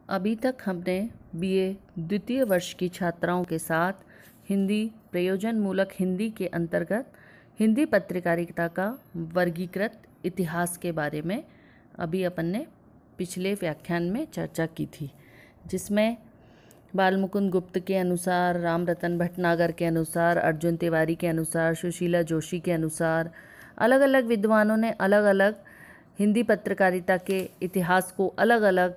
अभी तक हमने बीए द्वितीय वर्ष की छात्राओं के साथ हिंदी प्रयोजन मूलक हिंदी के अंतर्गत हिंदी पत्रकारिता का वर्गीकृत इतिहास के बारे में अभी अपन ने पिछले व्याख्यान में चर्चा की थी, जिसमें बालमुकुंद गुप्त के अनुसार, राम रतन भटनागर के अनुसार, अर्जुन तिवारी के अनुसार, सुशीला जोशी के अनुसार अलग अलग विद्वानों ने अलग अलग हिंदी पत्रकारिता के इतिहास को अलग अलग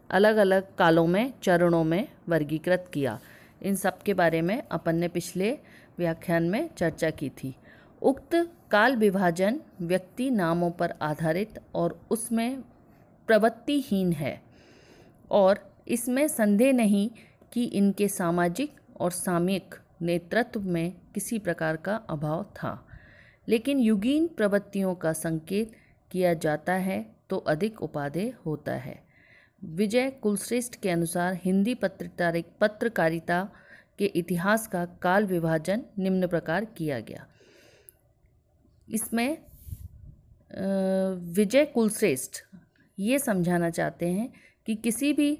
अलग अलग कालों में, चरणों में वर्गीकृत किया। इन सब के बारे में अपन ने पिछले व्याख्यान में चर्चा की थी। उक्त काल विभाजन व्यक्ति नामों पर आधारित और उसमें प्रवृत्तिहीन है और इसमें संदेह नहीं कि इनके सामाजिक और सामयिक नेतृत्व में किसी प्रकार का अभाव था, लेकिन युगीन प्रवृत्तियों का संकेत किया जाता है तो अधिक उपादेय होता है। विजय कुलश्रेष्ठ के अनुसार हिंदी पत्रकारिता के इतिहास का काल विभाजन निम्न प्रकार किया गया। इसमें विजय कुलश्रेष्ठ ये समझाना चाहते हैं कि किसी भी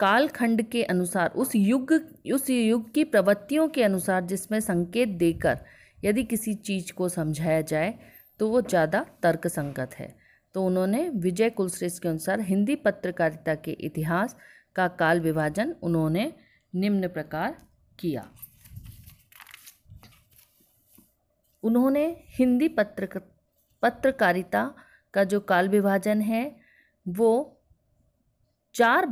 कालखंड के अनुसार उस युग की प्रवृत्तियों के अनुसार जिसमें संकेत देकर यदि किसी चीज़ को समझाया जाए तो वो ज़्यादा तर्कसंगत है। तो उन्होंने विजय कुलश्रेष्ठ के अनुसार हिंदी पत्रकारिता के इतिहास का काल विभाजन उन्होंने निम्न प्रकार किया। उन्होंने हिंदी पत्रकारिता का जो काल विभाजन है वो 5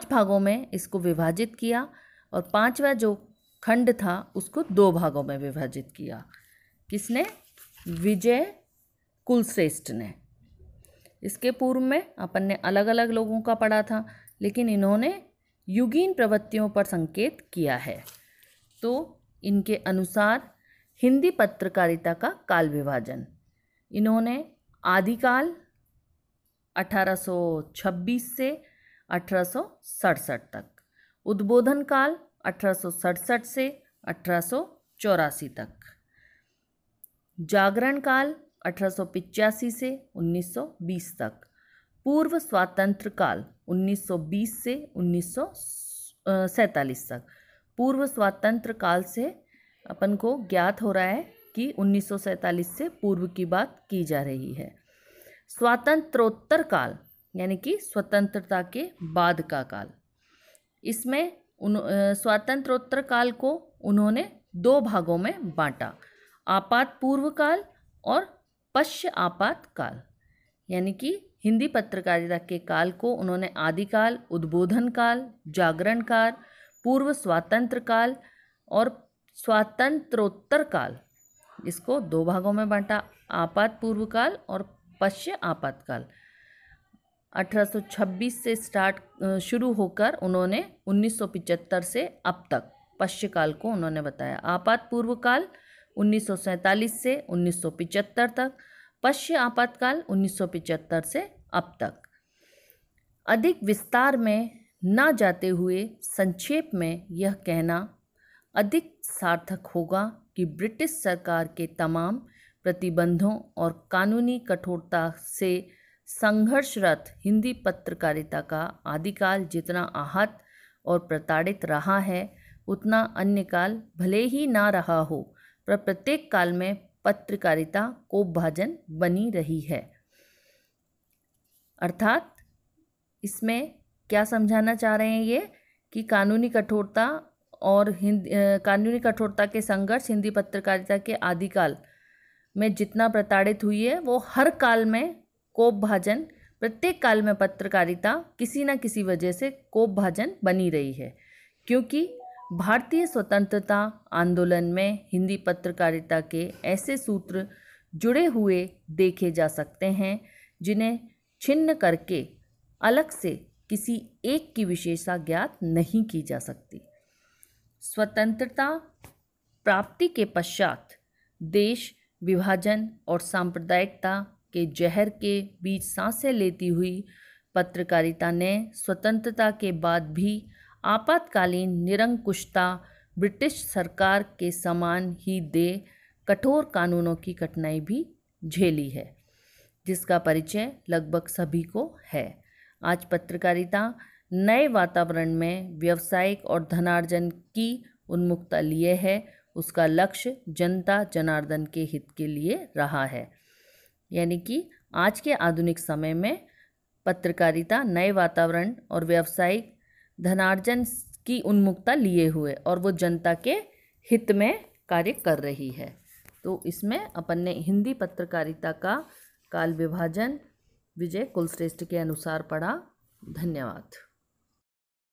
भागों में इसको विभाजित किया और 5वां जो खंड था उसको 2 भागों में विभाजित किया। किसने? विजय कुलश्रेष्ठ ने। इसके पूर्व में अपन ने अलग अलग लोगों का पढ़ा था, लेकिन इन्होंने युगीन प्रवृत्तियों पर संकेत किया है। तो इनके अनुसार हिंदी पत्रकारिता का काल विभाजन इन्होंने आदिकाल 1826 से 1867 तक, उद्बोधन काल 1867 से 1884 तक, जागरण काल 1885 से 1920 तक, पूर्व स्वातंत्र काल 1920 से 1947 तक। पूर्व स्वातंत्र काल से अपन को ज्ञात हो रहा है कि 1947 से पूर्व की बात की जा रही है। स्वातंत्रोत्तर काल यानी कि स्वतंत्रता के बाद का काल। इसमें स्वातंत्रोत्तर काल को उन्होंने 2 भागों में बांटा, आपात पूर्व काल और पश्च आपात काल। यानी कि हिंदी पत्रकारिता के काल को उन्होंने आदिकाल, उद्बोधन काल, जागरण काल, पूर्व स्वातंत्र काल और स्वातंत्रोत्तर काल, इसको 2 भागों में बांटा, आपात पूर्व काल और पश्च आपात काल। 1826 से शुरू होकर उन्होंने 1975 से अब तक पश्च काल को उन्होंने बताया। आपात पूर्व काल 1947 से 1975 तक, पश्च आपातकाल 1975 से अब तक। अधिक विस्तार में न जाते हुए संक्षेप में यह कहना अधिक सार्थक होगा कि ब्रिटिश सरकार के तमाम प्रतिबंधों और कानूनी कठोरता से संघर्षरत हिंदी पत्रकारिता का आदिकाल जितना आहत और प्रताड़ित रहा है उतना अन्य काल भले ही ना रहा हो, पर प्रत्येक काल में पत्रकारिता कोपभाजन बनी रही है। अर्थात इसमें क्या समझाना चाह रहे हैं ये कि कानूनी कठोरता और कानूनी कठोरता के संघर्ष हिंदी पत्रकारिता के आदिकाल में जितना प्रताड़ित हुई है वो हर काल में कोपभाजन, प्रत्येक काल में पत्रकारिता किसी न किसी वजह से कोपभाजन बनी रही है, क्योंकि भारतीय स्वतंत्रता आंदोलन में हिंदी पत्रकारिता के ऐसे सूत्र जुड़े हुए देखे जा सकते हैं जिन्हें छिन्न करके अलग से किसी एक की विशेषता ज्ञात नहीं की जा सकती। स्वतंत्रता प्राप्ति के पश्चात देश विभाजन और सांप्रदायिकता के जहर के बीच सांसें लेती हुई पत्रकारिता ने स्वतंत्रता के बाद भी आपातकालीन निरंकुशता ब्रिटिश सरकार के समान ही दे कठोर कानूनों की कठिनाई भी झेली है, जिसका परिचय लगभग सभी को है। आज पत्रकारिता नए वातावरण में व्यावसायिक और धनार्जन की उन्मुखता लिए है। उसका लक्ष्य जनता जनार्दन के हित के लिए रहा है। यानी कि आज के आधुनिक समय में पत्रकारिता नए वातावरण और व्यावसायिक धनार्जन की उन्मुखता लिए हुए और वो जनता के हित में कार्य कर रही है। तो इसमें अपन ने हिंदी पत्रकारिता का काल विभाजन विजय कुलश्रेष्ठ के अनुसार पढ़ा। धन्यवाद।